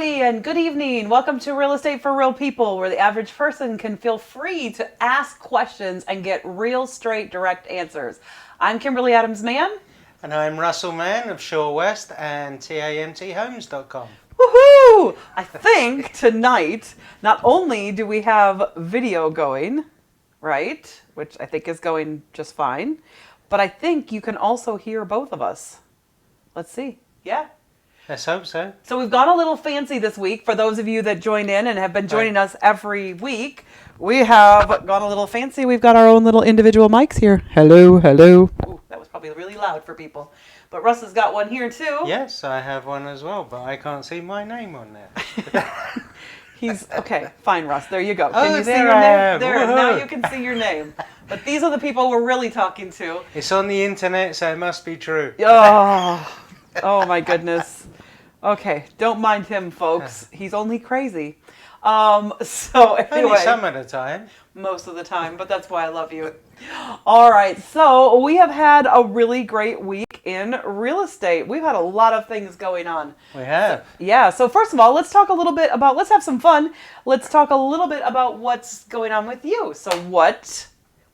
everybody, and good evening. Welcome to Real Estate for Real People, where the average person can feel free to ask questions and get real, straight, direct answers. I'm Kimberly Adams-Mann. And I'm Russell Mann of Shore West and TAMThomes.com. Woohoo! I think tonight, not only do we have video going, right, which I think is going just fine, but I think you can also hear both of us. Let's see. Yeah. Let's hope so. So we've gone a little fancy this week. For those of you that join in and have been joining us every week, we have gone a little fancy. We've got our own little individual mics here. Hello, hello. Ooh, that was probably really loud for people. But Russ has got one here too. Yes, I have one as well, but I can't see my name on there. He's okay. Fine, Russ. There you go. Can you see your I name? am. There. Woohoo. Now you can see your name. But these are the people we're really talking to. It's on the internet, so it must be true. Oh my goodness. Okay, don't mind him, folks. He's only crazy. So anyway, Only some of the time. Most of the time, but that's why I love you. All right, so we have had a really great week in real estate. We've had a lot of things going on. We have. So first of all, let's talk a little bit about, let's have some fun. Let's talk a little bit about what's going on with you. So what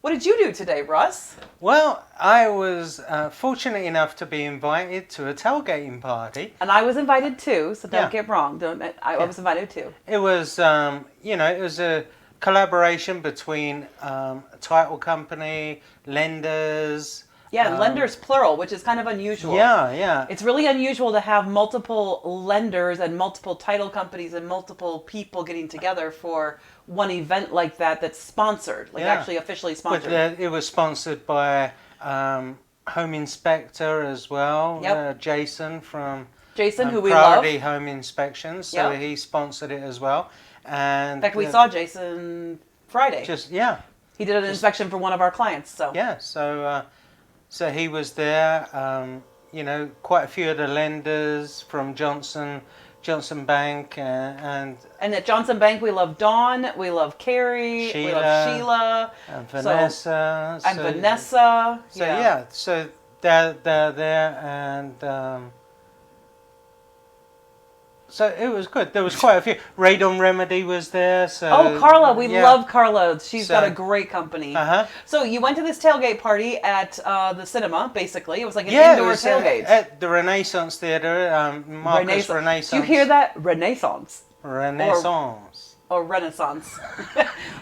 did you do today, Russ? Well, I was fortunate enough to be invited to a tailgating party. And I was invited too, so don't get wrong. I was invited too. It was, it was a collaboration between a title company, lenders. Yeah, lenders plural, which is kind of unusual. Yeah. It's really unusual to have multiple lenders and multiple title companies and multiple people getting together for one event like that that's sponsored, actually officially sponsored. But, it was sponsored by Home Inspector as well. Yep. Jason from who we love. Priority Home Inspections, so he sponsored it as well. And in fact, we saw Jason Friday. He did an inspection for one of our clients. So so he was there. Quite a few of the lenders from Johnson Bank, and at Johnson Bank we love Dawn, we love Carrie, we love Sheila, and Vanessa, Vanessa. So they're there, and so it was good. There was quite a few. Radon Remedy was there. So Carla, we love Carla. She's got a great company. So you went to this tailgate party at the cinema, basically. It was like an indoor tailgate. At the Renaissance Theater, Marcus Renaissance. Do you hear that? Renaissance. Or Renaissance.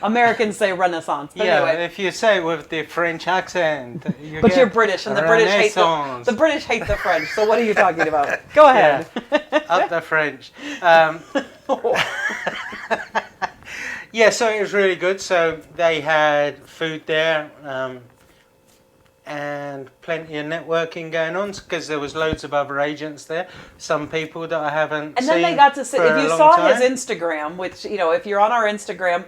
Americans say Renaissance. But anyway. If you say it with the French accent. But you're British, and the British hate the French. So what are you talking about? Go ahead. Up the French. So it was really good. So they had food there. And plenty of networking going on because there was loads of other agents there. Some people that I haven't seen. And then they got to see, if you saw his Instagram, which, if you're on our Instagram,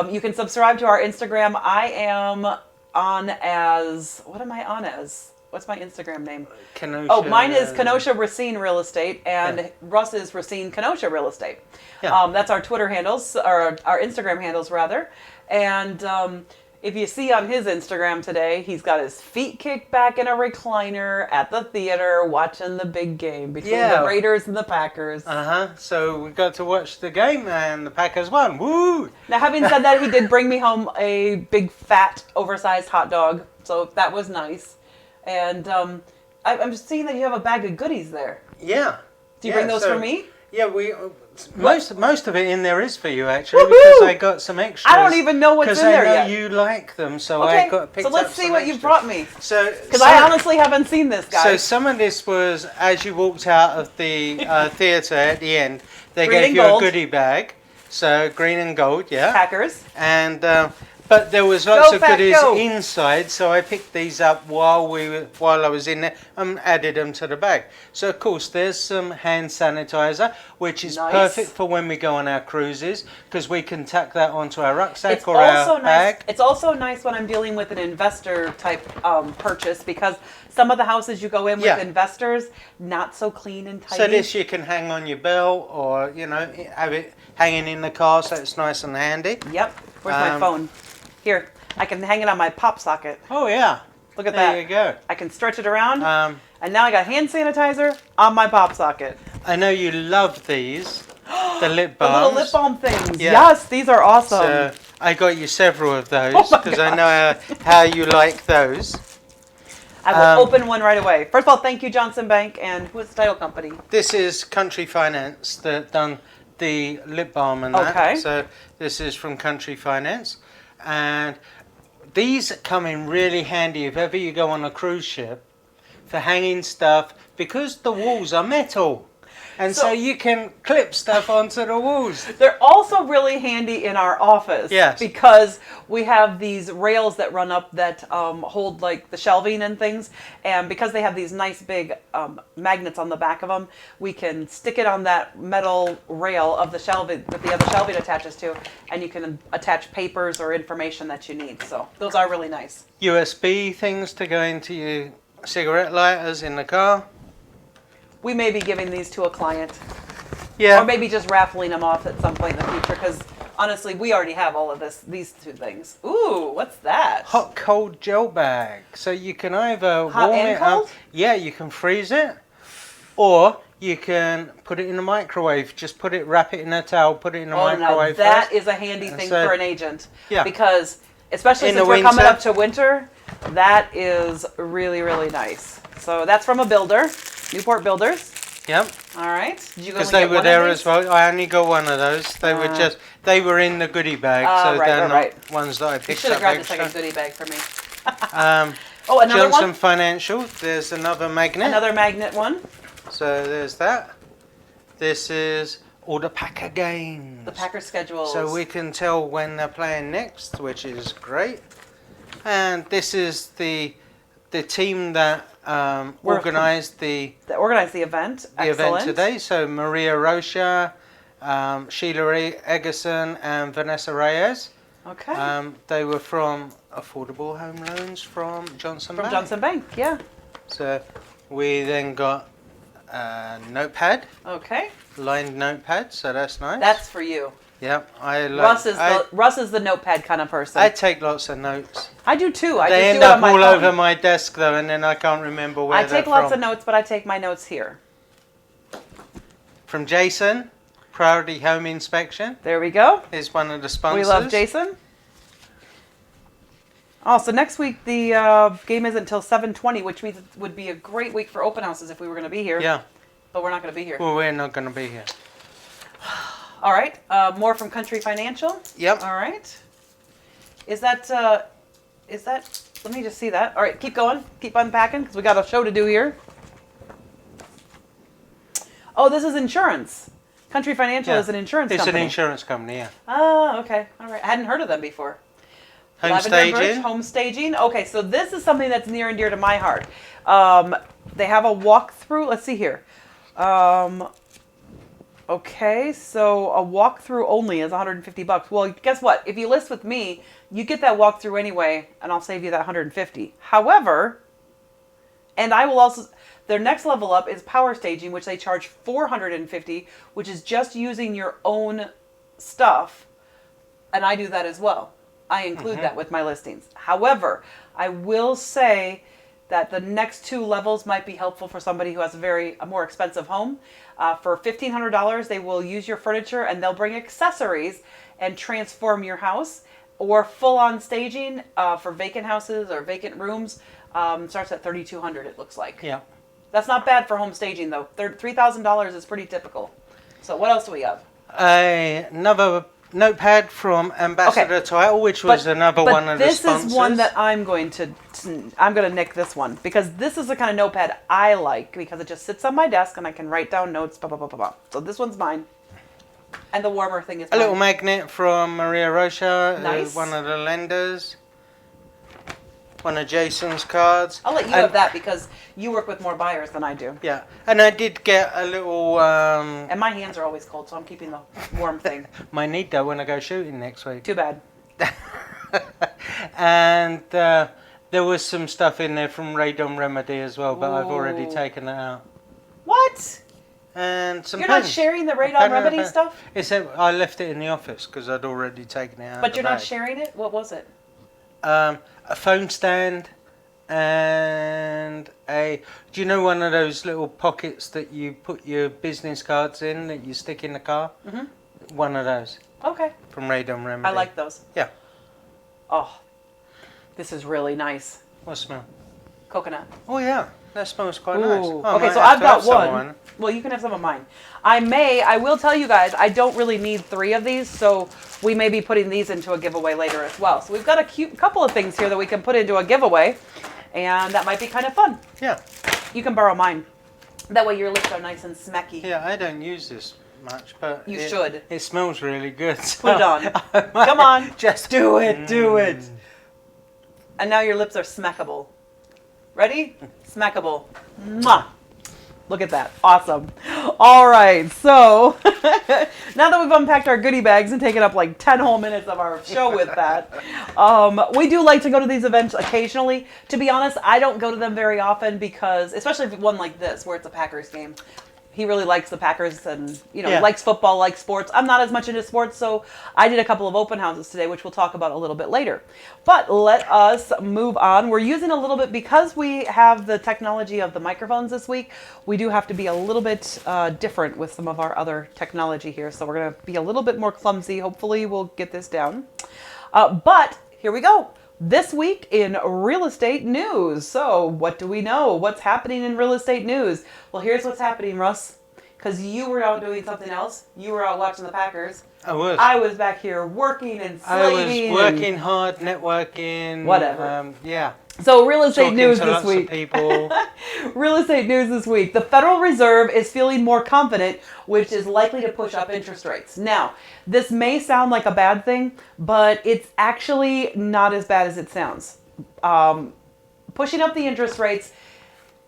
you can subscribe to our Instagram. I am on as, what am I on as? What's my Instagram name? Kenosha. Mine is Kenosha Racine Real Estate, and Russ is Racine Kenosha Real Estate. That's our Twitter handles, or our Instagram handles, rather. And if you see on his Instagram today, he's got his feet kicked back in a recliner at the theater watching the big game between the Raiders and the Packers. So we got to watch the game and the Packers won. Woo! Now, having said that, he did bring me home a big, fat, oversized hot dog. So that was nice. And I'm just seeing that you have a bag of goodies there. Yeah. Do you bring those for me? Yeah, most of it in there is for you actually. Woo-hoo! Because I got some extras. I don't even know what's in there yet. Because I know you like them, so I got picked up. So let's see what you brought me. Because I honestly haven't seen this, guys. So some of this was as you walked out of the theater at the end, they gave you a goodie bag. So green and gold, Packers. And but there was lots of goodies inside, so I picked these up while I was in there and added them to the bag. So of course there's some hand sanitizer, which is perfect for when we go on our cruises, because we can tuck that onto our rucksack or our bag. It's also nice when I'm dealing with an investor type purchase, because some of the houses you go in with investors, not so clean and tidy. So this you can hang on your belt, or have it hanging in the car, so it's nice and handy. Yep. Where's my phone? Here, I can hang it on my pop socket. Oh, yeah. Look at that. There you go. I can stretch it around. And now I got hand sanitizer on my pop socket. I know you love these. the lip The balms. little lip balm things. Yeah. Yes, these are awesome. So I got you several of those Oh my because I know how you like those. I will open one right away. First of all, thank you, Johnson Bank. And who is the title company? This is Country Finance that done the lip balm and that. Okay. So this is from Country Finance. And these come in really handy if ever you go on a cruise ship for hanging stuff because the walls are metal. And so you can clip stuff onto the walls. They're also really handy in our office. Yes. Because we have these rails that run up that hold like the shelving and things. And because they have these nice big magnets on the back of them, we can stick it on that metal rail of the shelving that the other shelving attaches to. And you can attach papers or information that you need. So those are really nice. USB things to go into your cigarette lighters in the car. We may be giving these to a client. Yeah. Or maybe just raffling them off at some point in the future because honestly, we already have all of these two things. Ooh, what's that? Hot cold gel bag. So you can either Hot warm and it cold? up. Yeah, you can freeze it. Or you can put it in the microwave. Just wrap it in a towel, put it in the microwave now that first. is a handy thing so- for an agent. Yeah. Because especially In since the we're coming winter. up to winter, that is really, really nice. So that's from a builder, Newport Builders. Yep. All right. Did you go Because and they get were one of there these? as well. I only got one of those. They were in the goodie bag, so they're not ones that I You picked should have up grabbed a extra. second goodie bag for me. Oh, another Johnson one? Financial. There's another magnet. Another magnet one. So there's that. This is all the Packer games. The Packer schedules. So we can tell when they're playing next, which is great. And this is the team that organised the organize the event. event today. So Maria Rocha, Sheila Eggerson, and Vanessa Reyes. Okay. They were from Affordable Home Loans from Johnson Bank. Johnson Bank, yeah. So we then got a notepad, Okay. lined notepad. So that's nice. That's for you. Yeah, I like. Russ is the notepad kind of person. I take lots of notes. I do too. They end up all over my desk though, and then I can't remember where I they're take lots from. of notes, but I take my notes here. From Jason, Priority Home Inspection There we go. is one of the sponsors. We love Jason. Oh, so next week the game isn't until 7:20, which means it would be a great week for open houses if we were going to be here. Yeah. But we're not going to be here. Well, we're not going to be here. All right. More from Country Financial. Yep. All right. Is that? Let me just see that. All right, keep going. Keep unpacking because we got a show to do here. Oh, this is insurance. Country Financial is an insurance company. It's an insurance company, yeah. Oh, okay. All right. I hadn't heard of them before. Home Lavender staging. Bridge, home staging. Okay, so this is something that's near and dear to my heart. They have a walkthrough. Let's see here. Okay, so a walkthrough only is $150. Well, guess what? If you list with me, you get that walkthrough anyway, and I'll save you that $150. However, and I will also, their next level up is power staging, which they charge $450, which is just using your own stuff, and I do that as well. I include that with my listings. However, I will say that the next two levels might be helpful for somebody who has a more expensive home. For $1,500, they will use your furniture and they'll bring accessories and transform your house. Or full-on staging for vacant houses or vacant rooms starts at $3,200. It looks like. Yeah. That's not bad for home staging though. $3,000 is pretty typical. So what else do we have? Another notepad from Ambassador Title, which was another one of the sponsors. This is one that I'm going to nick this one because this is the kind of notepad I like because it just sits on my desk and I can write down notes. Blah blah blah blah blah. So this one's mine, and the warmer thing is a little magnet from Maria Rocha, Nice. One of the lenders. One of Jason's cards. I'll let you have that because you work with more buyers than I do. Yeah, and I did get a little. And my hands are always cold, so I'm keeping the warm thing. Might need that when I go shooting next week. Too bad. And there was some stuff in there from Radon Remedy as well, but I've already Ooh. taken it out. What? And some You're pens. not sharing the A Radon pen and a Remedy pen. stuff? I left it in the office because I'd already taken it out. But of you're the not bag. sharing it? What was it? A phone stand and do you know one of those little pockets that you put your business cards in that you stick in the car? Mm-hmm. One of those. Okay. From Radon Remedy. I like those. Yeah. Oh, this is really nice. What smell? Coconut. Oh yeah, that smells quite nice. Oh, okay, so I've got one. Well, you can have some of mine. I will tell you guys, I don't really need 3 of these, so we may be putting these into a giveaway later as well. So we've got a cute couple of things here that we can put into a giveaway, and that might be kind of fun. Yeah. You can borrow mine. That way your lips are nice and smacky. Yeah, I don't use this much, but you should. It smells really good. So put it on. Come on. Just do it. Do it. And now your lips are smackable. Ready? Smackable. Mwah. Look at that. Awesome. All right. So now that we've unpacked our goodie bags and taken up like 10 whole minutes of our show with that, we do like to go to these events occasionally. To be honest, I don't go to them very often because, especially if one like this where it's a Packers game. He really likes the Packers and, he likes football, likes sports. I'm not as much into sports, so I did a couple of open houses today, which we'll talk about a little bit later. But let us move on. We're using a little bit, because we have the technology of the microphones this week, we do have to be a little bit different with some of our other technology here. So we're going to be a little bit more clumsy. Hopefully we'll get this down. But here we go. This week in real estate news. So what do we know? What's happening in real estate news? Well, here's what's happening, Russ. Because you were out doing something else. You were out watching the Packers. I was. I was back here working and slaving. I was working hard, networking. Whatever. Yeah. So real estate news this lots week. Of people. Real estate news this week. The Federal Reserve is feeling more confident, which is likely to push up interest rates. Now, this may sound like a bad thing, but it's actually not as bad as it sounds. Pushing up the interest rates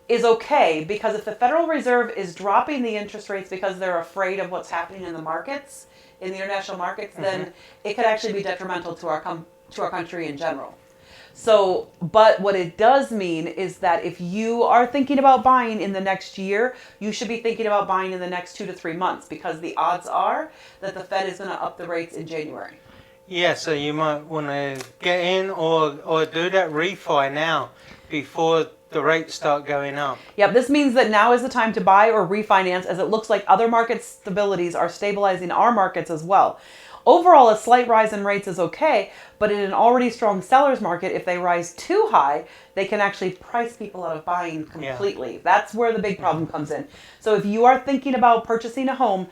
is okay, because if the Federal Reserve is dropping the interest rates because they're afraid of what's happening in the markets, in the international markets, then it could actually be detrimental to our country in general. So, but what it does mean is that if you are thinking about buying in the next year, you should be thinking about buying in the next 2 to 3 months, because the odds are that the Fed is going to up the rates in January. Yeah, so you might want to get in or do that refi now before the rates start going up. Yep, this means that now is the time to buy or refinance, as it looks like other market stabilities are stabilizing our markets as well. Overall, a slight rise in rates is okay, but in an already strong seller's market, if they rise too high, they can actually price people out of buying completely. Yeah. That's where the big problem comes in. So if you are thinking about purchasing a home,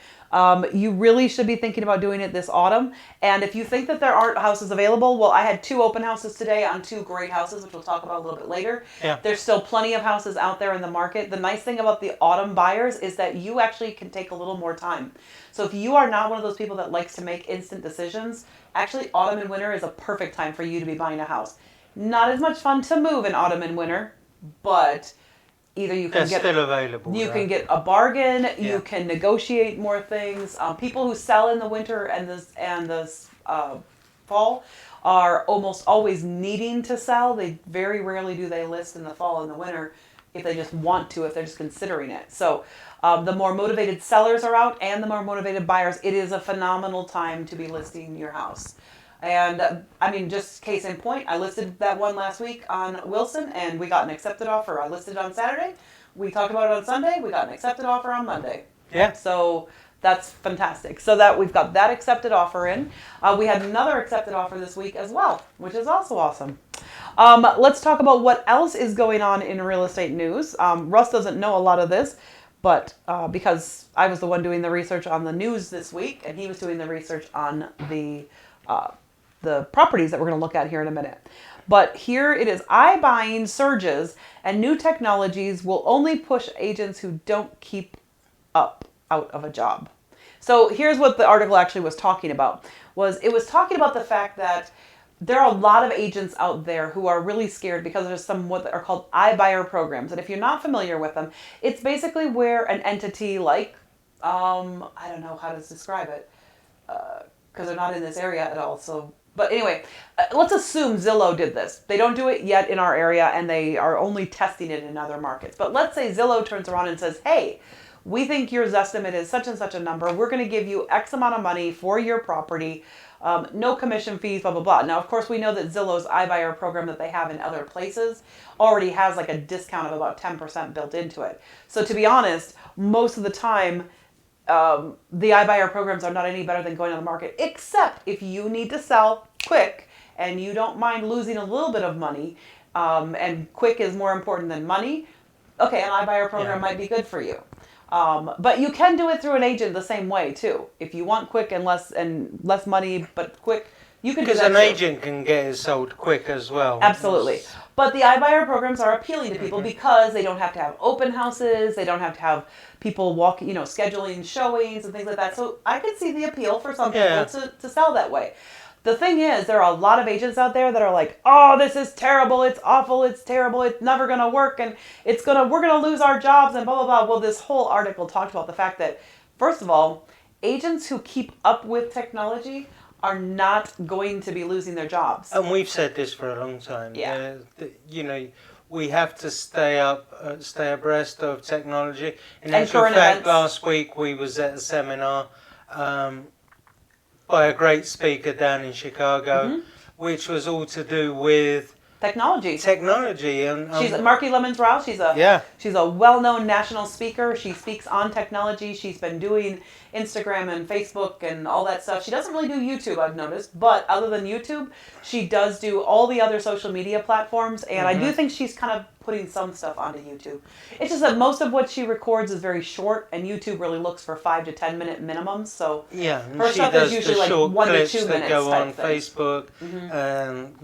you really should be thinking about doing it this autumn. And if you think that there aren't houses available, well, I had 2 open houses today on 2 great houses, which we'll talk about a little bit later. Yeah. There's still plenty of houses out there in the market. The nice thing about the autumn buyers is that you actually can take a little more time. So if you are not one of those people that likes to make instant decisions, actually autumn and winter is a perfect time for you to be buying a house. Not as much fun to move in autumn and winter, but either you can still available. You can get a bargain. Yeah. You can negotiate more things. People who sell in the winter and the fall are almost always needing to sell. They very rarely do they list in the fall and the winter if they just want to, if they're just considering it. So the more motivated sellers are out and the more motivated buyers, it is a phenomenal time to be listing your house. And I mean, just case in point, I listed that one last week on Wilson and we got an accepted offer. I listed it on Saturday. We talked about it on Sunday. We got an accepted offer on Monday. Yeah. So that's fantastic. So that we've got that accepted offer in. We had another accepted offer this week as well, which is also awesome. Let's talk about what else is going on in real estate news. Russ doesn't know a lot of this, but because I was the one doing the research on the news this week, and he was doing the research on the properties that we're going to look at here in a minute. But here it is. iBuying surges, and new technologies will only push agents who don't keep up out of a job. So here's what the article actually was talking about. It was talking about the fact that there are a lot of agents out there who are really scared because there's some what are called iBuyer programs. And if you're not familiar with them, it's basically where an entity like, I don't know how to describe it, because they're not in this area at all. So, but anyway, let's assume Zillow did this. They don't do it yet in our area, and they are only testing it in other markets. But let's say Zillow turns around and says, hey, we think your estimate is such and such a number. We're going to give you X amount of money for your property. No commission fees, blah, blah, blah. Now, of course, we know that Zillow's iBuyer program that they have in other places already has like a discount of about 10% built into it. So to be honest, most of the time, the iBuyer programs are not any better than going on the market, except if you need to sell quick and you don't mind losing a little bit of money, and quick is more important than money, okay, an iBuyer program might be good for you. But you can do it through an agent the same way too. If you want quick and less money, but quick, you can do that because an agent can get it sold quick as well. Absolutely. But the iBuyer programs are appealing to people because they don't have to have open houses, they don't have to have people scheduling showings and things like that. So I could see the appeal for some people to sell that way. The thing is, there are a lot of agents out there that are like, oh, this is terrible, it's awful, it's terrible, it's never going to work, and we're going to lose our jobs, and blah, blah, blah. Well, this whole article talked about the fact that, first of all, agents who keep up with technology are not going to be losing their jobs. And we've said this for a long time. Yeah. We have to stay abreast of technology. In And actual current fact, events. last week we was at a seminar by a great speaker down in Chicago, which was all to do with Technology. and She's Marky Lemons Rouse. She's a well-known national speaker. She speaks on technology. She's been doing Instagram and Facebook and all that stuff. She doesn't really do YouTube, I've noticed, but other than YouTube, she does do all the other social media platforms, and I do think she's kind of putting some stuff onto YouTube. It's just that most of what she records is very short, and YouTube really looks for 5 to 10 minute minimums. So and her she stuff does is usually the like short 1 to clips 2 that minutes go type on thing. Facebook and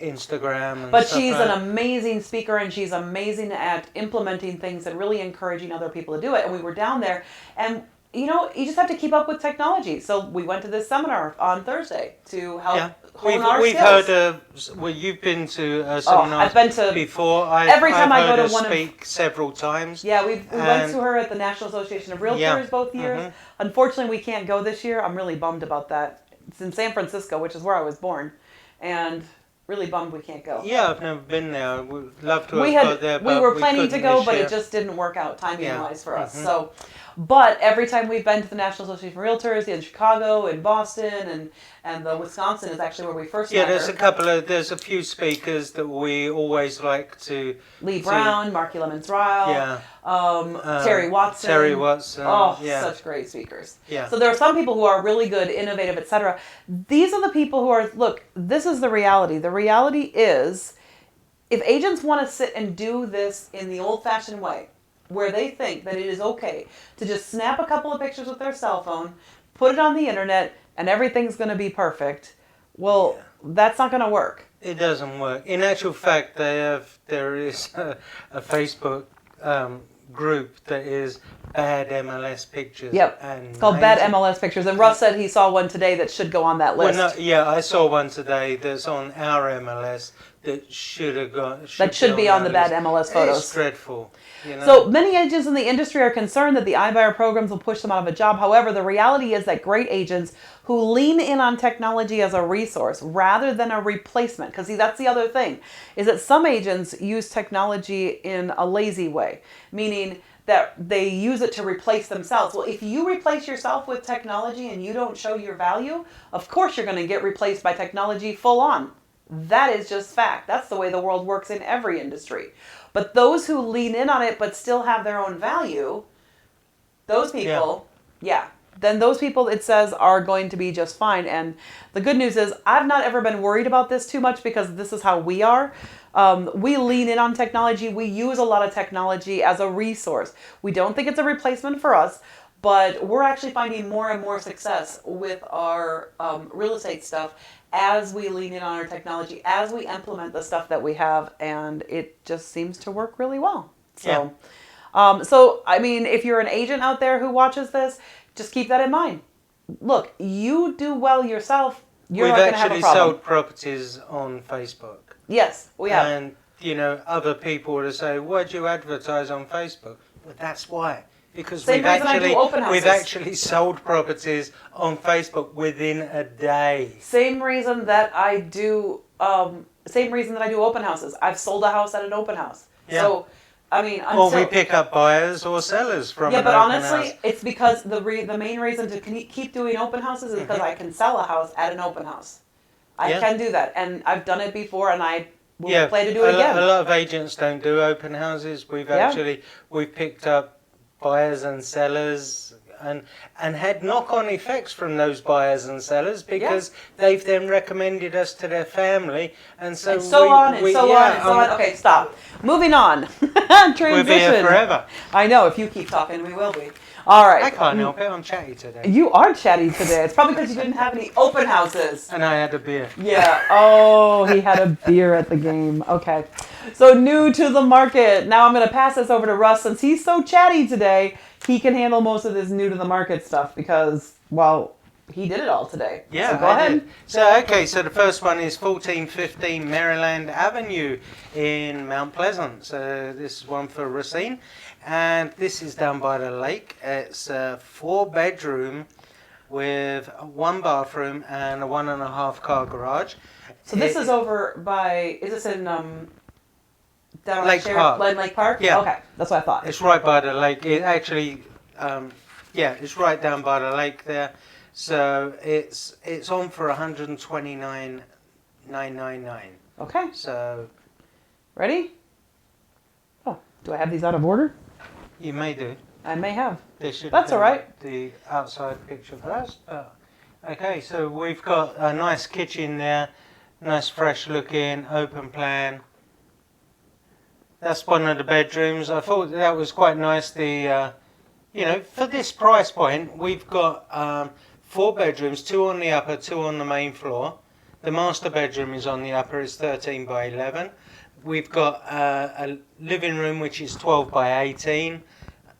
Instagram. And But stuff she's like an amazing speaker, and she's amazing at implementing things and really encouraging other people to do it. And we were down there, and you just have to keep up with technology. So we went to this seminar on Thursday to help hone our we've skills. heard you've been to a seminar I've been to before. every time I've I go heard to her one of- speak several times. Yeah, we went to her at the National Association of Realtors both years. Unfortunately, we can't go this year. I'm really bummed about that. It's in San Francisco, which is where I was born, and really bummed we can't go. Yeah, I've never been there. We'd love to have got there, but we were planning to couldn't go, this but year. it just didn't work out timing-wise for us. So, but every time we've been to the National Association of Realtors in Chicago, in Boston, and the Wisconsin is actually where we first met her. There's a few speakers that we always like to. Lee Brown, Marky Lemons Ryle, Terry Watson. Terry Watson. Such great speakers. Yeah. So there are some people who are really good, innovative, etc. These are the people who are, look, this is the reality. The reality is, if agents want to sit and do this in the old-fashioned way, where they think that it is okay to just snap a couple of pictures with their cell phone, put it on the internet, and everything's going to be perfect, well, that's not going to work. It doesn't work. In actual fact, there is a Facebook group that is bad MLS pictures. Yep. And It's called Bad MLS Pictures. And Russ said he saw one today that should go on that list. I saw one today that's on our MLS that should have gone. That should be on the Bad MLS photos. It's dreadful. So many agents in the industry are concerned that the iBuyer programs will push them out of a job. However, the reality is that great agents who lean in on technology as a resource rather than a replacement, because see, that's the other thing, is that some agents use technology in a lazy way, meaning that they use it to replace themselves. Well, if you replace yourself with technology and you don't show your value, of course you're going to get replaced by technology full on. That is just fact. That's the way the world works in every industry. But those who lean in on it but still have their own value, those people, then those people, it says, are going to be just fine. And the good news is I've not ever been worried about this too much because this is how we are. We lean in on technology. We use a lot of technology as a resource. We don't think it's a replacement for us, but we're actually finding more and more success with our real estate stuff as we lean in on our technology, as we implement the stuff that we have, and it just seems to work really well. So, so I mean, if you're an agent out there who watches this, just keep that in mind. Look, you do well yourself, you're not going to have a problem. We've actually sold properties on Facebook. Yes, we have. And, other people would say, why do you advertise on Facebook? Well, that's why. Because we've actually sold properties on Facebook within a day. Same reason that I do open houses. I've sold a house at an open house. Yeah. So I mean, or we pick up buyers or sellers from but open honestly, house. it's because the main reason to keep doing open houses is because I can sell a house at an open house. I can do that, and I've done it before, and I will plan to do it again. A lot of agents don't do open houses. We've picked up buyers and sellers and had knock-on effects from those buyers and sellers because they've then recommended us to their family, and so on. Okay, stop. Moving on. Transition. We'll be here forever. I know. If you keep talking, we will be. All right. I can't help it. I'm chatty today. You are chatty today. It's probably because you didn't have any open houses. And I had a beer. Yeah. Oh, he had a beer at the game. Okay. So new to the market. Now I'm going to pass this over to Russ since he's so chatty today. He can handle most of this new to the market stuff because, well, he did it all today. Yeah, so go ahead. So the first one is 1415 Maryland Avenue in Mount Pleasant. So this is one for Racine. And this is down by the lake. It's a 4-bedroom with 1 bathroom and a 1.5 car garage. So this is over by, is this in down Lake Park? Lake Park? Yeah. Okay, that's what I thought. It's right by the lake. It actually, it's right down by the lake there. So it's on for $129,999. Okay. So ready? Oh, do I have these out of order? You may do. I may have. That's all right. The outside picture first. Okay, so we've got a nice kitchen there, nice fresh looking, open plan. That's one of the bedrooms. I thought that was quite nice. For this price point, we've got 4 bedrooms, 2 on the upper, 2 on the main floor. The master bedroom is on the upper, it's 13 by 11. We've got a living room which is 12 by 18,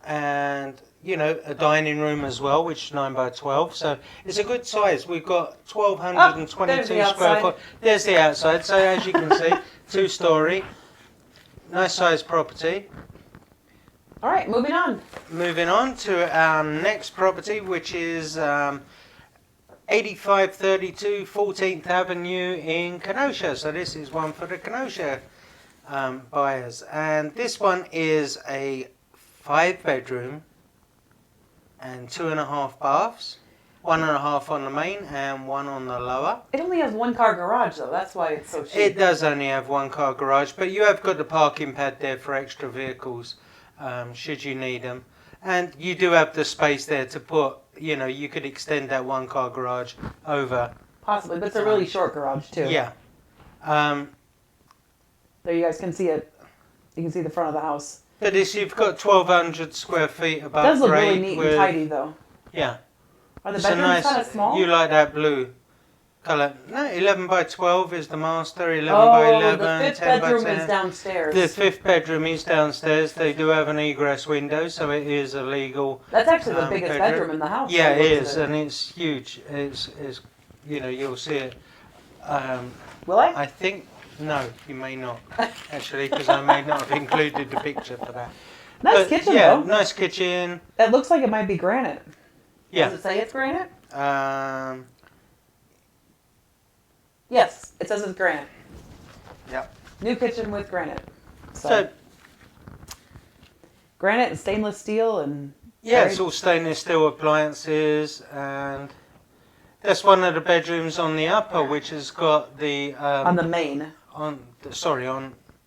and a dining room as well, which is 9 by 12. So it's a good size. We've got 1,222 square foot. There's the outside. So as you can see, 2-story, nice size property. All right, moving on. Moving on to our next property, which is 8532 14th Avenue in Kenosha. So this is one for the Kenosha buyers, and this one is a 5-bedroom and 2.5 baths, 1.5 on the main and 1 on the lower. It only has 1 car garage though, that's why it's so cheap. It does only have 1 car garage, but you have got the parking pad there for extra vehicles should you need them, and you do have the space there to put, you could extend that 1 car garage over. Possibly, but it's a really short garage too. Yeah. There you guys can see it. You can see the front of the house. But you've got 1,200 square feet above grade. It does look really neat and tidy though. Yeah. Are the bedrooms kind of small? You like that blue colour. No, 11 by 12 is the master, 11 by 11, the 5th 10 by 10. bedroom is downstairs. The 5th bedroom is downstairs. They do have an egress window, so it is a legal That's actually the biggest bedroom in the house. Yeah, it is, and it's huge. It's you'll see it. Will I? I think, no, you may not, actually, because I may not have included the picture for that. Nice kitchen, though. Nice kitchen. It looks like it might be granite. Yeah. Does it say it's granite? Yes, it says it's granite. Yep. New kitchen with granite. So granite and stainless steel and... Yeah, it's all stainless steel appliances, and that's one of the bedrooms on the upper, which has got the... on the main.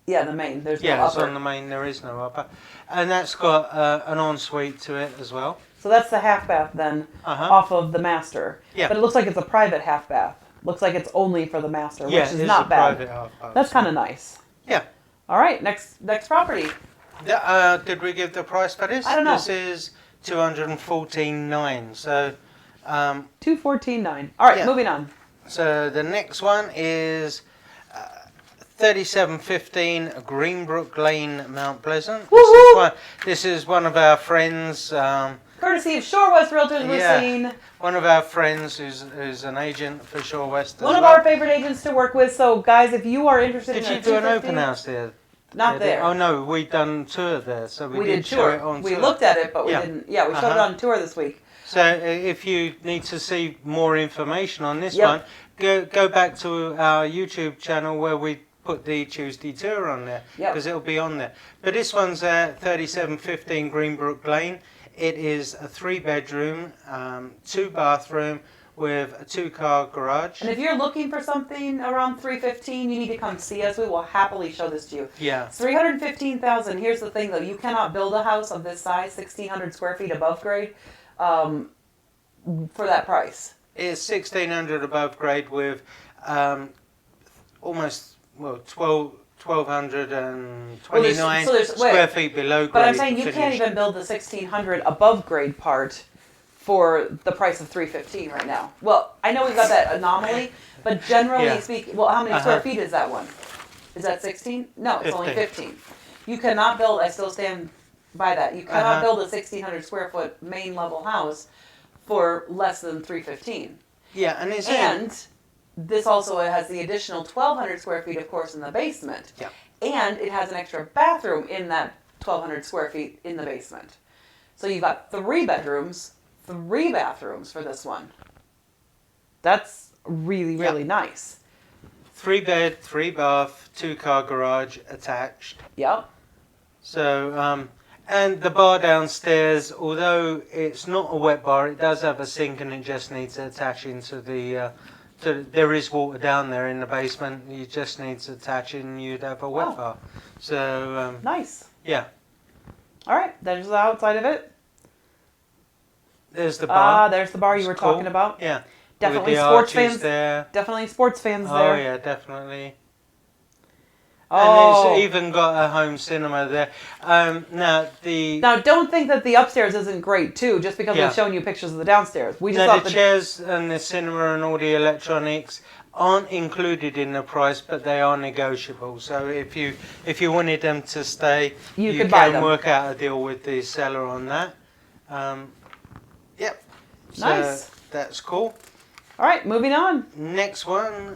Yeah, the main. There's no upper. Yeah, it's upper. on the main. There is no upper. And that's got an ensuite to it as well. So that's the half bath then, off of the master. Yeah. But it looks like it's a private half bath. Looks like it's only for the master, which is not bad. Private half bath. That's kind of nice. Yeah. All right, next property. Did we give the price for this? I don't know. This is $214,900. So. $214,900. All right, moving on. So the next one is 3715 Greenbrook Lane, Mount Pleasant. This is one of our friends. Courtesy of Shore West Realtors, Racine. One of our friends who's an agent for Shore West. One of our favorite agents to work with. So, guys, if you are interested in Did you do an open house there? Not there. Oh no, we done tour there, so we did tour. Show it on we tour. Looked at it, but we didn't. Yeah, we showed it on tour this week. So if you need to see more information on this one, go back to our YouTube channel where we put the Tuesday tour on there Yep. because it'll be on there. But this one's at 3715 Greenbrook Lane. It is a 3-bedroom, 2-bathroom with a 2-car garage. And if you're looking for something around 315, you need to come see us. We will happily show this to you. Yeah. It's 315,000. Here's the thing, though: you cannot build a house of this size, 1,600 square feet above grade, for that price. It's 1,600 above grade with almost 1,229 square feet below grade. But I'm saying you can't even build the 1,600 above grade part for the price of 315 right now. Well, I know we've got that anomaly, but generally speaking, well, how many square feet is that one? Is that 16? No, it's 15. only 15. You cannot build, I still stand by that, you cannot build a 1,600 square foot main level house for less than 315. Yeah, and this also has the additional 1,200 square feet, of course, in the basement. Yeah. And it has an extra bathroom in that 1,200 square feet in the basement. So you've got 3 bedrooms, 3 bathrooms for this one. That's really, really nice. 3 bed, 3 bath, 2-car garage attached. Yep. So, and the bar downstairs, although it's not a wet bar, it does have a sink and it just needs to attach into the, there is water down there in the basement. You just need to attach it and you'd have a wet bar. So, nice. Yeah. All right, there's the outside of it. There's the bar. There's the bar you were talking about. Yeah. Definitely sports fans there. Definitely sports fans there. Oh yeah, definitely. Oh. And it's even got a home cinema there. Now don't think that the upstairs isn't great too, just because we've shown you pictures of the downstairs. We just the chairs and the cinema and all the electronics aren't included in the price, but they are negotiable. So if you wanted them to stay, you can buy them. Work out a deal with the seller on that. Yep. So nice. That's cool. All right, moving on. Next one.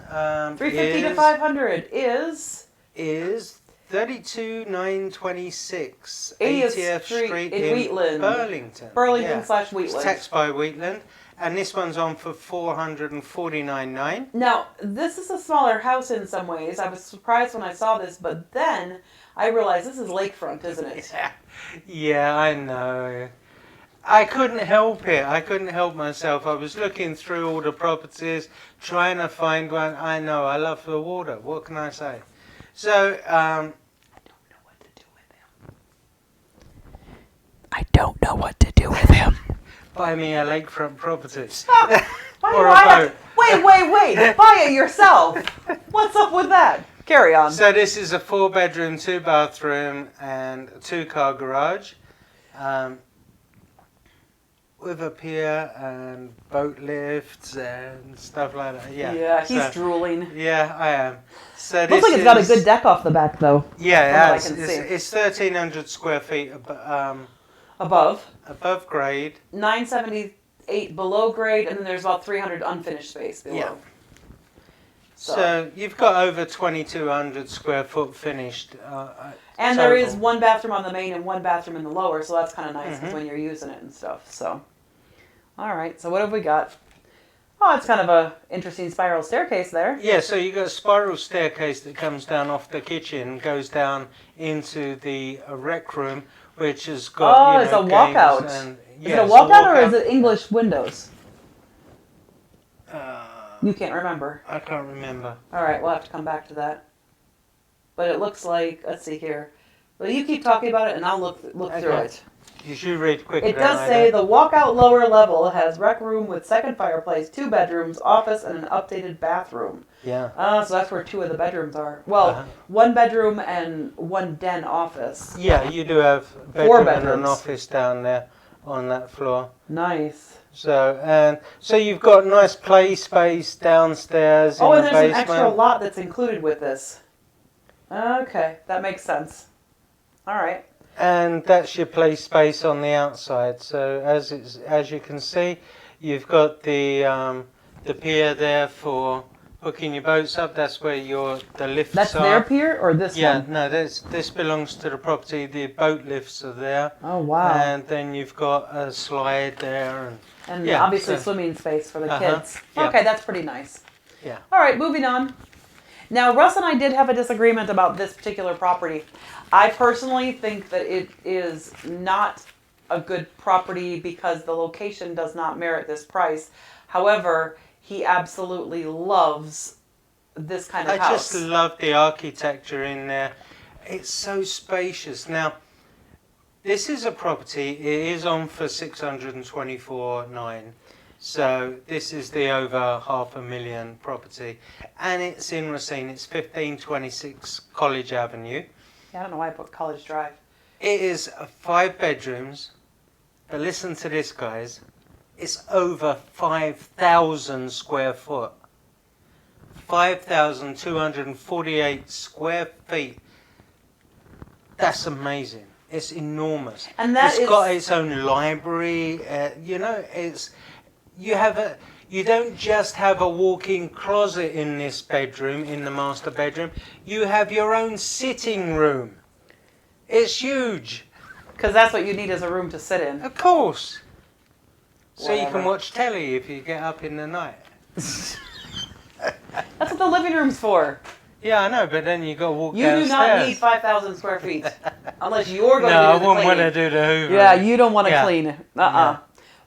350 to 500 is 32926 80th ATF Street in Wheatland. Burlington. Burlington/Wheatland. It's taxed by Wheatland, and this one's on for $449,900. Now, this is a smaller house in some ways. I was surprised when I saw this, but then I realized this is lakefront, isn't it? Yeah, I know. I couldn't help it. I couldn't help myself. I was looking through all the properties, trying to find one. I know, I love the water. What can I say? So, I don't know what to do with him. Buy me a lakefront properties. Or a boat. Wait. Buy it yourself. What's up with that? Carry on. So this is a 4-bedroom, 2-bathroom, and a 2-car garage. With a pier and boat lifts and stuff like that. Yeah, he's drooling. Yeah, I am. So looks like it's got a good deck off the back, though. Yeah, it has. It's 1,300 square feet above grade. 978 below grade, and then there's about 300 unfinished space below. Yeah. So you've got over 2,200 square foot finished. And there is 1 bathroom on the main and 1 bathroom in the lower, so that's kind of nice when you're using it and stuff. So, all right. So what have we got? Oh, it's kind of a interesting spiral staircase there. Yeah. So you got a spiral staircase that comes down off the kitchen, goes down into the rec room, which has got. It's a walkout. Is it a walkout or is it English windows? You can't remember. I can't remember. All right, we'll have to come back to that. But it looks like, let's see here. Well, you keep talking about it, and I'll look through it. You should read quickly. It does say the walkout lower level has rec room with second fireplace, 2 bedrooms, office, and an updated bathroom. Yeah. So that's where 2 of the bedrooms are. Well, 1 bedroom and 1 den office. Yeah, you do have a bedroom and an office down there on that floor. Nice. So you've got nice play space downstairs. Oh, and there's an extra lot that's included with this. Okay, that makes sense. All right. And that's your play space on the outside. So as you can see, you've got the pier there for hooking your boats up. That's where the lifts That's are. their pier or this one? Yeah, no, this belongs to the property. The boat lifts are there. Oh, wow. And then you've got a slide there. And obviously swimming space for the kids. Yeah. Okay, that's pretty nice. Yeah. All right, moving on. Now, Russ and I did have a disagreement about this particular property. I personally think that it is not a good property because the location does not merit this price. However, he absolutely loves this kind of house. I just love the architecture in there. It's so spacious. Now, this is a property, it is on for 624.9. So this is the over $500,000 property. And it's in Racine, it's 1526 College Avenue. Yeah, I don't know why I put College Drive. It is 5 bedrooms, but listen to this, guys. It's over 5,000 square foot. 5,248 square feet. That's amazing. It's enormous. And it's got its own library. You know, you don't just have a walk-in closet in this bedroom, in the master bedroom. You have your own sitting room. It's huge. Because that's what you need as a room to sit in. Of course. So Whatever. you can watch telly if you get up in the night. That's what the living room's for. Yeah, I know, but then you got to walk You downstairs. do not need 5,000 square feet. Unless you're going No, I to do the wouldn't want cleaning. to do the Hoover. Yeah, you don't want to clean.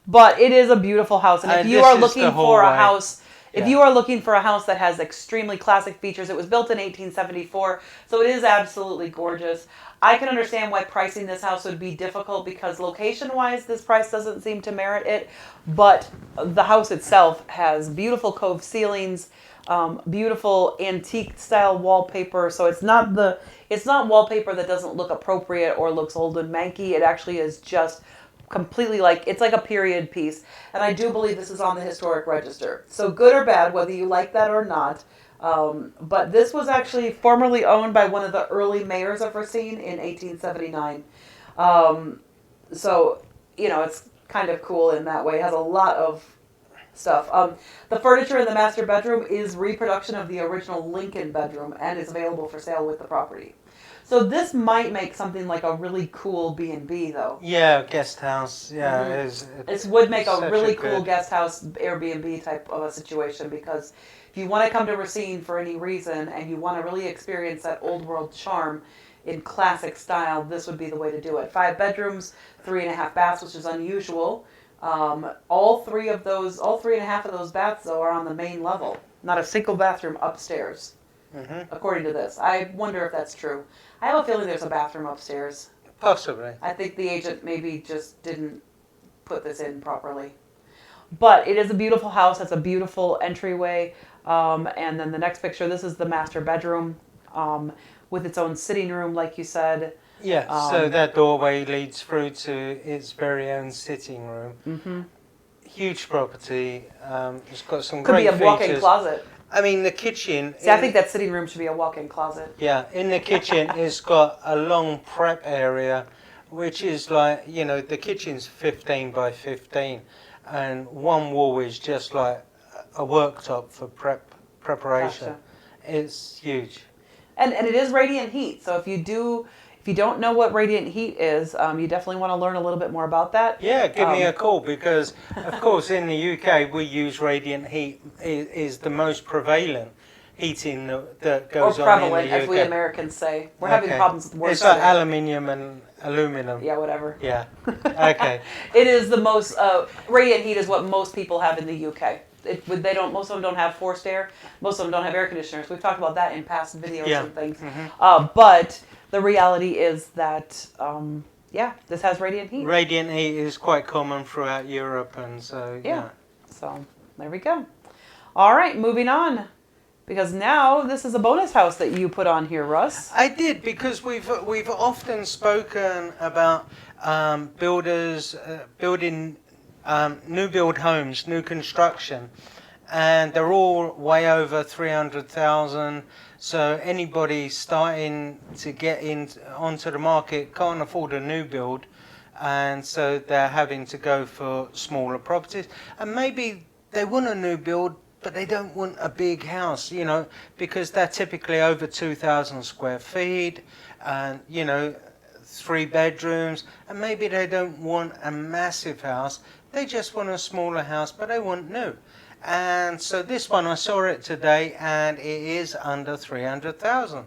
But it is a beautiful house. And if you are looking for a house... If you are looking for a house that has extremely classic features, it was built in 1874, so it is absolutely gorgeous. I can understand why pricing this house would be difficult because location-wise, this price doesn't seem to merit it. But the house itself has beautiful cove ceilings, beautiful antique-style wallpaper. So it's not wallpaper that doesn't look appropriate or looks old and manky. It actually is just completely it's like a period piece. And I do believe this is on the historic register. So good or bad, whether you like that or not. But this was actually formerly owned by one of the early mayors of Racine in 1879. So, it's kind of cool in that way. It has a lot of stuff. The furniture in the master bedroom is reproduction of the original Lincoln bedroom and is available for sale with the property. So this might make something like a really cool B&B, though. Yeah, guest house. Yeah, It would make a really cool guest house Airbnb type of a situation because if you want to come to Racine for any reason and you want to really experience that old world charm in classic style, this would be the way to do it. 5 bedrooms, 3.5 baths, which is unusual. All 3.5 of those baths, though, are on the main level. Not a single bathroom upstairs. According to this. I wonder if that's true. I have a feeling there's a bathroom upstairs. Possibly. I think the agent maybe just didn't put this in properly. But it is a beautiful house. It's a beautiful entryway. And then the next picture, this is the master bedroom with its own sitting room, like you said. Yeah, so that doorway leads through to its very own sitting room. Huge property. It's got some great features. Could be a walk-in closet. I mean, the kitchen... See, I think that sitting room should be a walk-in closet. Yeah, in the kitchen, it's got a long prep area, which is like, the kitchen's 15 by 15, and one wall is just like a worktop for preparation. Gotcha. It's huge. And it is radiant heat, so if you don't know what radiant heat is, you definitely want to learn a little bit more about that. Yeah, give me a call because, of course, in the UK we use radiant heat is the most prevalent heating that goes or prevalent, on in the UK. as we Americans say. We're having problems with words. It's like aluminium and aluminum. Yeah, whatever. Yeah. Okay. It is the most radiant heat is what most people have in the UK. Most of them don't have forced air. Most of them don't have air conditioners. We've talked about that in past videos and things. But the reality is that, this has radiant heat. Radiant heat is quite common throughout Europe, and so, yeah. So, there we go. All right, moving on. Because now this is a bonus house that you put on here, Russ. I did, because we've often spoken about builders building new build homes, new construction, and they're all way over 300,000. So anybody starting to get onto the market can't afford a new build, and so they're having to go for smaller properties. And maybe they want a new build, but they don't want a big house, because they're typically over 2,000 square feet, and 3 bedrooms, and maybe they don't want a massive house. They just want a smaller house, but they want new. And so this one, I saw it today, and it is under 300,000.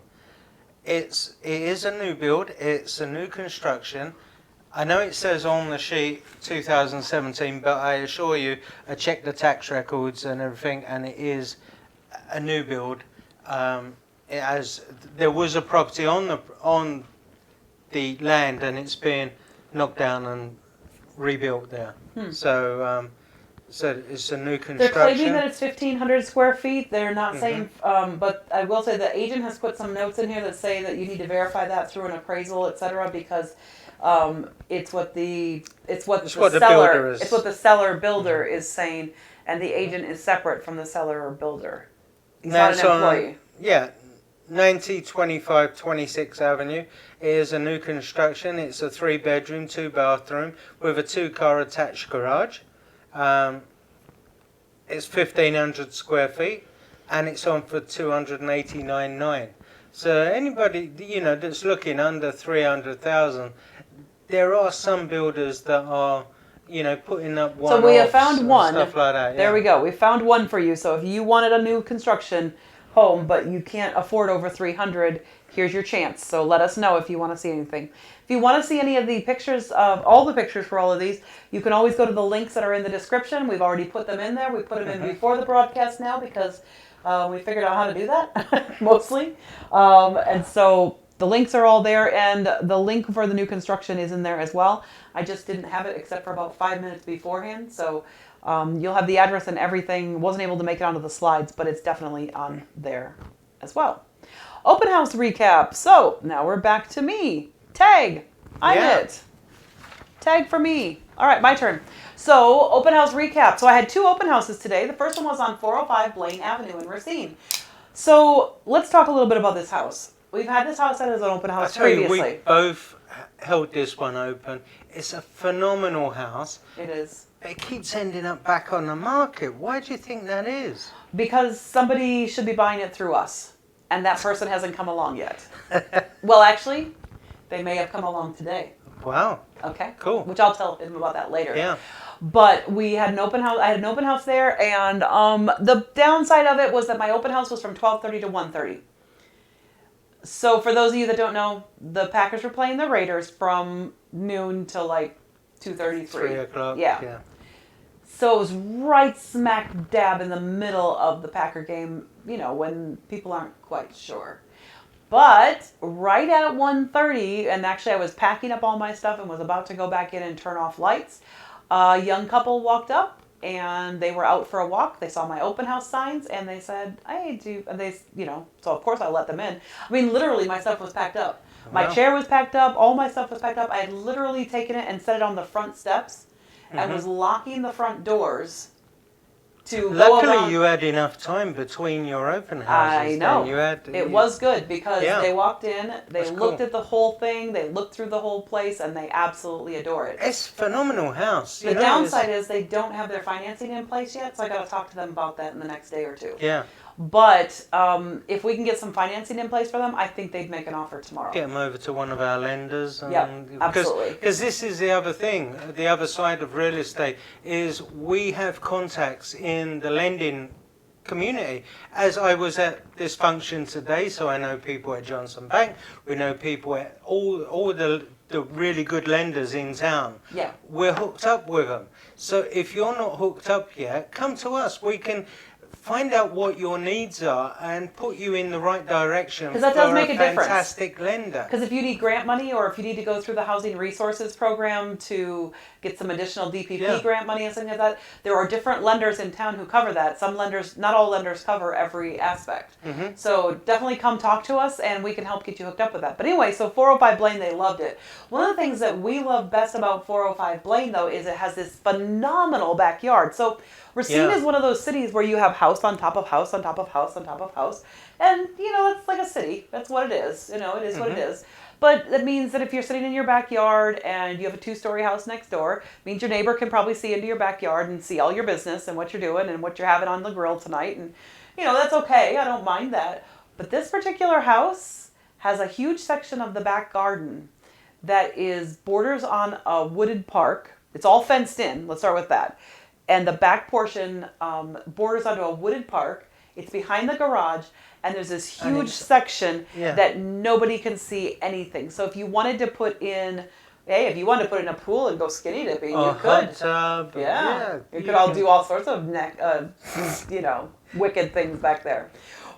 It is a new build. It's a new construction. I know it says on the sheet 2017, but I assure you, I checked the tax records and everything, and it is a new build. There was a property on the land, and it's been knocked down and rebuilt there. So it's a new construction. They're claiming that it's 1,500 square feet. They're not saying, but I will say the agent has put some notes in here that say that you need to verify that through an appraisal, etc., because it's what the seller builder is saying, and the agent is separate from the seller or builder. He's not an employee. 9025 26th Avenue. It is a new construction. It's a 3-bedroom, 2-bathroom with a 2-car attached garage. It's 1,500 square feet, and it's on for 289.9. So anybody that's looking under 300,000, there are some builders that are putting up one. So we have found one. Stuff like that. There we go. We found one for you. So if you wanted a new construction home, but you can't afford over 300, here's your chance. So let us know if you want to see anything. If you want to see any of the pictures of all the pictures for all of these, you can always go to the links that are in the description. We've already put them in there. We put them in before the broadcast now because we figured out how to do that mostly. And so the links are all there, and the link for the new construction is in there as well. I just didn't have it except for about 5 minutes beforehand. So you'll have the address and everything. Wasn't able to make it onto the slides, but it's definitely on there as well. Open house recap. So now we're back to me. Tag. I'm it. Tag for me. All right, my turn. So open house recap. So I had 2 open houses today. The first one was on 405 Blaine Avenue in Racine. So let's talk a little bit about this house. We've had this house as an open house previously. We both held this one open. It's a phenomenal house. It is. It keeps ending up back on the market. Why do you think that is? Because somebody should be buying it through us, and that person hasn't come along yet. Well, actually, they may have come along today. Wow. Okay. Cool. Which I'll tell him about that later. Yeah. But we had an open house. I had an open house there, and the downside of it was that my open house was from 12:30 to 1:30. So for those of you that don't know, the Packers were playing the Raiders from noon to like 2:33. 3 o'clock. Yeah. So it was right smack dab in the middle of the Packer game, when people aren't quite sure. But right at 1:30, and actually I was packing up all my stuff and was about to go back in and turn off lights, a young couple walked up and they were out for a walk. They saw my open house signs and they said, so of course I let them in. I mean, literally my stuff was packed up. My chair was packed up. All my stuff was packed up. I had literally taken it and set it on the front steps and was locking the front doors to Luckily, you had enough time between your open houses. I know. It was good because they walked in, they looked at the whole thing, they looked through the whole place, and they absolutely adore it. It's a phenomenal house. The downside is they don't have their financing in place yet, so I got to talk to them about that in the next day or two. Yeah. But if we can get some financing in place for them, I think they'd make an offer tomorrow. Get them over to one of our lenders. Yeah, absolutely. Because this is the other thing, the other side of real estate, is we have contacts in the lending community. As I was at this function today, so I know people at Johnson Bank, we know people at all the really good lenders in town. Yeah. We're hooked up with them. So if you're not hooked up yet, come to us. We can find out what your needs are and put you in the right direction. Because that does make a difference. Fantastic lender. Because if you need grant money or if you need to go through the Housing Resources Program to get some additional DPP grant money and something like that, there are different lenders in town who cover that. Some lenders, not all lenders cover every aspect. So definitely come talk to us and we can help get you hooked up with that. But anyway, so 405 Blaine, they loved it. One of the things that we love best about 405 Blaine, though, is it has this phenomenal backyard. So Racine is one of those cities where you have house on top of house on top of house on top of house. And, it's like a city. That's what it is. It is what it is. But it means that if you're sitting in your backyard and you have a 2-story house next door, it means your neighbor can probably see into your backyard and see all your business and what you're doing and what you're having on the grill tonight. And, that's okay. I don't mind that. But this particular house has a huge section of the back garden that borders on a wooded park. It's all fenced in. Let's start with that. and the back portion borders onto a wooded park. It's behind the garage, and there's this huge section that nobody can see anything. So if you wanted to put in, hey, if you wanted to put in a pool and go skinny dipping, you could. Hot tub. Yeah, you could all do all sorts of wicked things back there.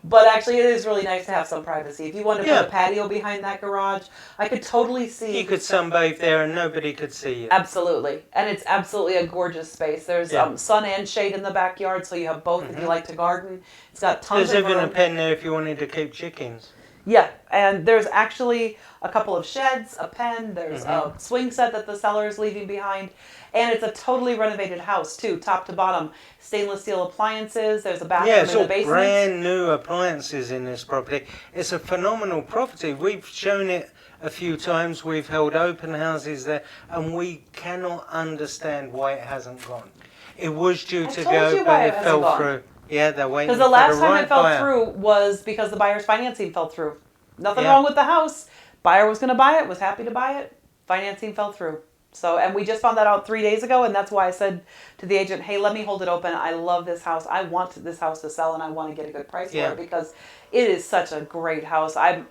But actually, it is really nice to have some privacy. If you wanted to put a patio behind that garage, I could totally see. You could sunbathe there and nobody could see you. Absolutely. And it's absolutely a gorgeous space. There's sun and shade in the backyard, so you have both if you like to garden. It's got tons of room. There's even a pen there if you wanted to keep chickens. Yeah, and there's actually a couple of sheds, a pen, there's a swing set that the seller is leaving behind, and it's a totally renovated house too, top to bottom. Stainless steel appliances, there's a bathroom in the basement. Brand new appliances in this property. It's a phenomenal property. We've shown it a few times, we've held open houses there, and we cannot understand why it hasn't gone. It was due to go, but it fell through. Yeah, they're waiting for the right buyer. Because the last time it fell through was because the buyer's financing fell through. Nothing wrong with the house. Buyer was going to buy it, was happy to buy it. Financing fell through. So, and we just found that out 3 days ago, and that's why I said to the agent, hey, let me hold it open. I love this house. I want this house to sell, and I want to get a good price for it because it is such a great house. I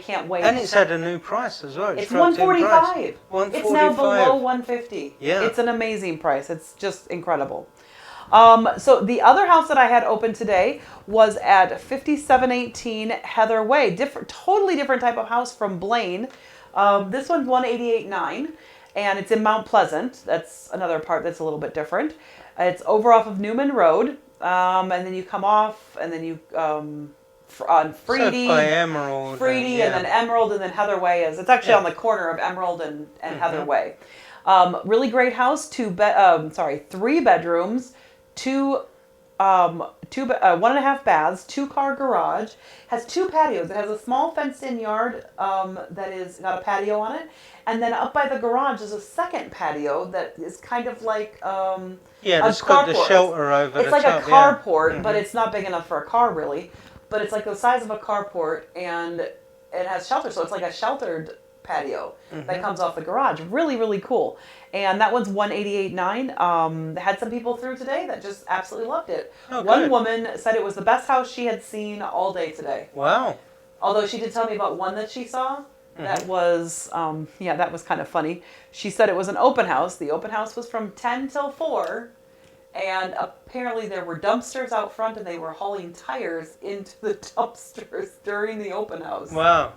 can't wait. And it's at a new price as well. It's $145. It's now below $150. Yeah. It's an amazing price. It's just incredible. So the other house that I had open today was at 5718 Heather Way. Totally different type of house from Blaine. This one's 188.9, and it's in Mount Pleasant. That's another part that's a little bit different. It's over off of Newman Road, and then you come off, and then you on Freedy, by Emerald, and then Emerald, and then Heather Way is. It's actually on the corner of Emerald and Heather Way. Really great house. 3 bedrooms. 1.5 baths, 2-car garage, has 2 patios. It has a small fenced-in yard that is got a patio on it, and then up by the garage is a second patio that is kind of like it's got the shelter over it's the like top, a carport, but it's not big enough for a car really. But it's like the size of a carport, and it has shelter, so it's like a sheltered patio that comes off the garage. Really, really cool. And that one's 188.9. Had some people through today that just absolutely loved it. One woman said it was the best house she had seen all day today. Wow. Although she did tell me about one that she saw. That was, that was kind of funny. She said it was an open house. The open house was from 10 till 4. And apparently there were dumpsters out front, and they were hauling tires into the dumpsters during the open house. Wow.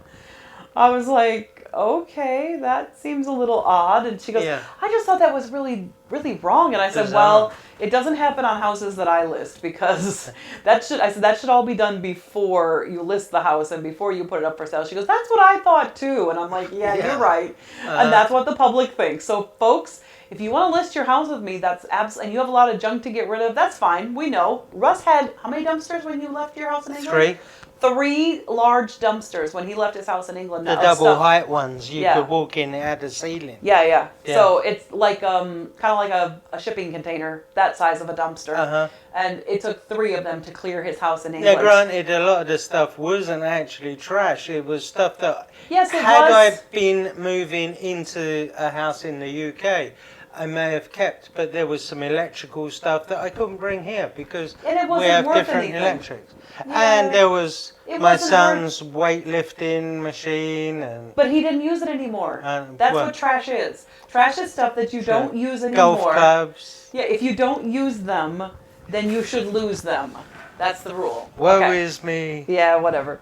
I was like, okay, that seems a little odd. And she goes, I just thought that was really, really wrong. And I said, well, it doesn't happen on houses that I list, because that should all be done before you list the house and before you put it up for sale. She goes, that's what I thought too. And I'm like, you're right. And that's what the public thinks. So folks, if you want to list your house with me, that's and you have a lot of junk to get rid of, that's fine. We know. Russ had how many dumpsters when you left your house in England? 3 large dumpsters when he left his house in England. The double height ones. You could walk in, it had a ceiling. Yeah. So it's like kind of like a shipping container, that size of a dumpster. And it took 3 of them to clear his house in England. Yeah, granted, a lot of the stuff wasn't actually trash. It was stuff that I been moving into a house in the UK, I may have kept, but there was some electrical stuff that I couldn't bring here because we have different electrics. Yeah, and there was my son's weightlifting machine. But he didn't use it anymore. That's what trash is. Trash is stuff that you don't use anymore. Golf clubs. Yeah, if you don't use them, then you should lose them. That's the rule. Woe is me. Yeah, whatever.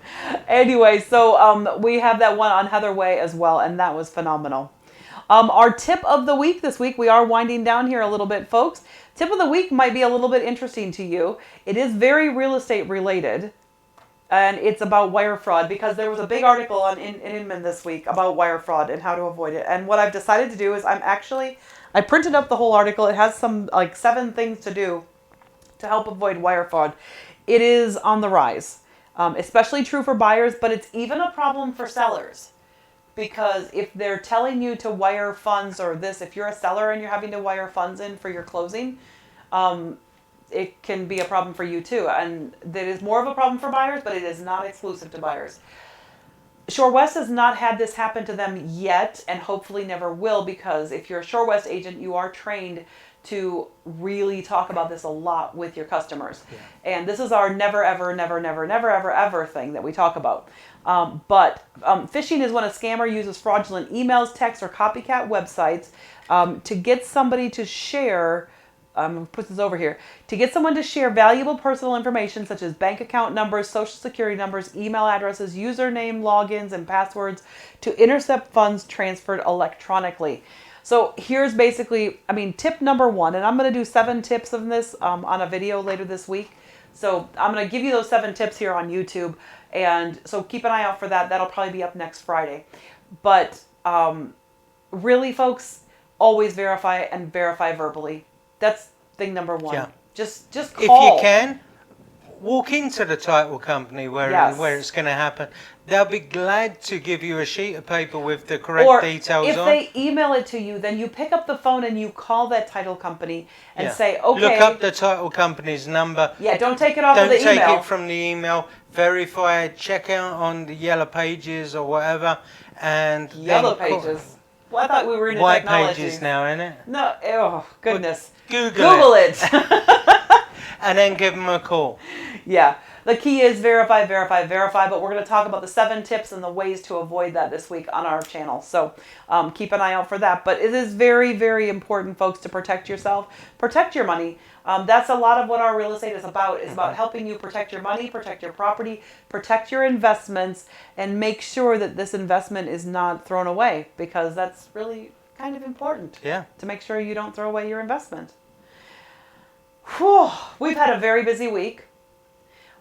Anyway, so we have that one on Heather Way as well, and that was phenomenal. Our tip of the week this week, we are winding down here a little bit, folks. Tip of the week might be a little bit interesting to you. It is very real estate related, and it's about wire fraud, because there was a big article on Inman this week about wire fraud and how to avoid it. And what I've decided to do is I printed up the whole article. It has some 7 things to do to help avoid wire fraud. It is on the rise, especially true for buyers, but it's even a problem for sellers. Because if they're telling you to wire funds if you're a seller and you're having to wire funds in for your closing, it can be a problem for you too. And that is more of a problem for buyers, but it is not exclusive to buyers. Shore West has not had this happen to them yet, and hopefully never will, because if you're a Shore West agent, you are trained to really talk about this a lot with your customers. And this is our never, ever, never, never, never, ever, ever thing that we talk about. But phishing is when a scammer uses fraudulent emails, texts, or copycat websites to get somebody to share. I'm going to put this over here. To get someone to share valuable personal information such as bank account numbers, social security numbers, email addresses, username, logins, and passwords to intercept funds transferred electronically. So here's basically, tip number 1, and I'm going to do 7 tips of this on a video later this week. So I'm going to give you those 7 tips here on YouTube. And so keep an eye out for that. That'll probably be up next Friday. But really, folks, always verify and verify verbally. That's thing number 1. Yeah. Just call. If you can, walk into the title company where it's going to happen. They'll be glad to give you a sheet of paper with the correct details on. If they email it to you, then you pick up the phone and you call that title company and say, okay. Look up the title company's number. Yeah, don't take it off of the email. Don't take it from the email. Verify it. Check out on the yellow pages or whatever. And Yellow pages? Well, I thought we were into white technology. pages now, isn't it? No, oh, goodness. Google it. And then give them a call. Yeah. The key is verify, verify, verify, but we're going to talk about the 7 tips and the ways to avoid that this week on our channel. So keep an eye out for that. But it is very, very important, folks, to protect yourself, protect your money. That's a lot of what our real estate is about. It's about helping you protect your money, protect your property, protect your investments, and make sure that this investment is not thrown away, because that's really kind of important. Yeah. To make sure you don't throw away your investment. Whew. We've had a very busy week.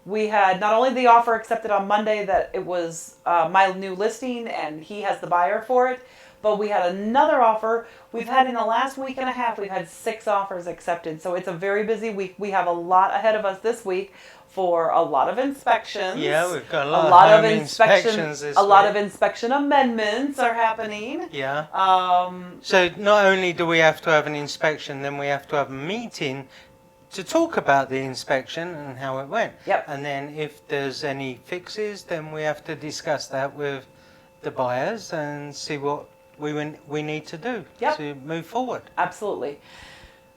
We had not only the offer accepted on Monday that it was my new listing and he has the buyer for it, but we had another offer. We've had in the last week and a half, we've had 6 offers accepted. So it's a very busy week. We have a lot ahead of us this week for a lot of inspections. Yeah, we've got a lot of inspections this week. A lot of inspection amendments are happening. Yeah. So not only do we have to have an inspection, then we have to have a meeting to talk about the inspection and how it went. Yep. And then if there's any fixes, then we have to discuss that with the buyers and see what we need to do to move forward. Absolutely.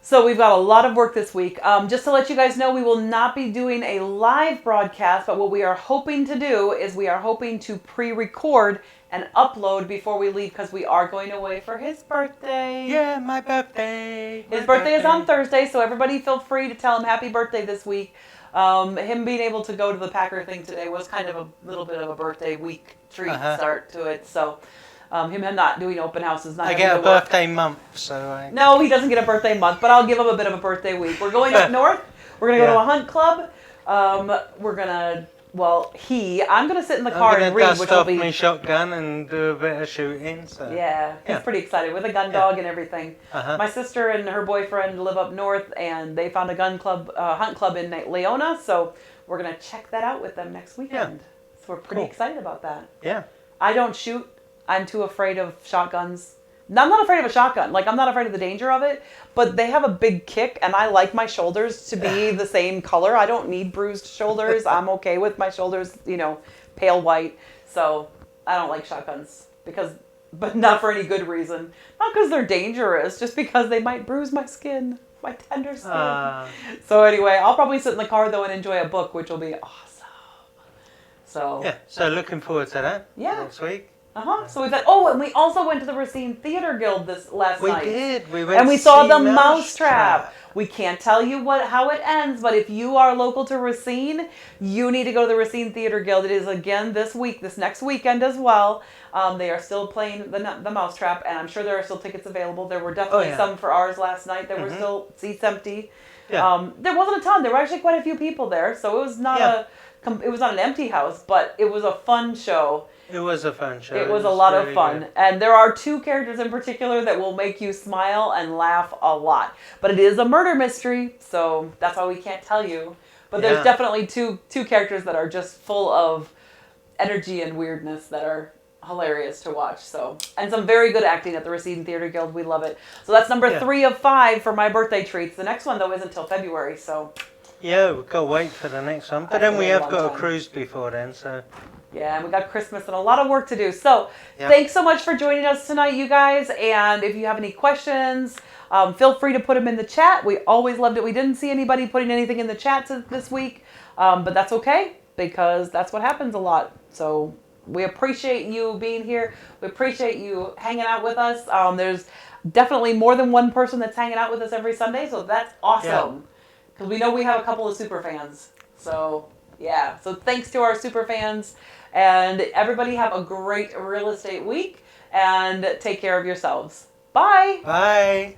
So we've got a lot of work this week. Just to let you guys know, we will not be doing a live broadcast, but what we are hoping to do is we are hoping to pre-record and upload before we leave, because we are going away for his birthday. Yeah, my birthday. His birthday is on Thursday, so everybody feel free to tell him happy birthday this week. Him being able to go to the Packer thing today was kind of a little bit of a birthday week treat start to it. So him not doing open houses. I get a birthday month, so No, he doesn't get a birthday month, but I'll give him a bit of a birthday week. We're going up north. We're going to go to a hunt club. We're going to... I'm going to sit in the car and read, which will be... my shotgun and do a bit of shooting. So. Yeah, he's pretty excited with a gun dog and everything. My sister and her boyfriend live up north, and they found a hunt club in Leona, so we're going to check that out with them next weekend. So we're pretty excited about that. Yeah. I don't shoot. I'm too afraid of shotguns. I'm not afraid of a shotgun. I'm not afraid of the danger of it, but they have a big kick, and I like my shoulders to be the same color. I don't need bruised shoulders. I'm okay with my shoulders, pale white. So I don't like shotguns but not for any good reason. Not because they're dangerous, just because they might bruise my skin, my tender skin. So anyway, I'll probably sit in the car though and enjoy a book, which will be awesome. So looking forward to that next week. So we've had, and we also went to the Racine Theater Guild last night. We did. We went and we to saw see the Mousetrap. We can't tell you how it ends, but if you are local to Racine, you need to go to the Racine Theater Guild. It is again this next weekend as well. They are still playing the Mousetrap, and I'm sure there are still tickets available. There were definitely some for ours last night. There were still seats empty. Yeah. There wasn't a ton. There were actually quite a few people there, so it was not an empty house, but it was a fun show. It was a fun show. It was a lot of fun. Good. And there are 2 characters in particular that will make you smile and laugh a lot. But it is a murder mystery, so that's why we can't tell you. But there's definitely two characters that are just full of energy and weirdness that are hilarious to watch. And some very good acting at the Racine Theater Guild. We love it. So that's number 3 of 5 for my birthday treats. The next one, though, isn't until February, so... Yeah, we've got to wait for the next one. But then we have got a cruise before then, so... Yeah, and we got Christmas and a lot of work to do. So thanks so much for joining us tonight, you guys. And if you have any questions, feel free to put them in the chat. We always loved it. We didn't see anybody putting anything in the chat this week, but that's okay because that's what happens a lot. So we appreciate you being here. We appreciate you hanging out with us. There's definitely more than one person that's hanging out with us every Sunday, so that's awesome. Because we know we have a couple of super fans. So, yeah. So thanks to our super fans. And everybody have a great real estate week. And take care of yourselves. Bye. Bye.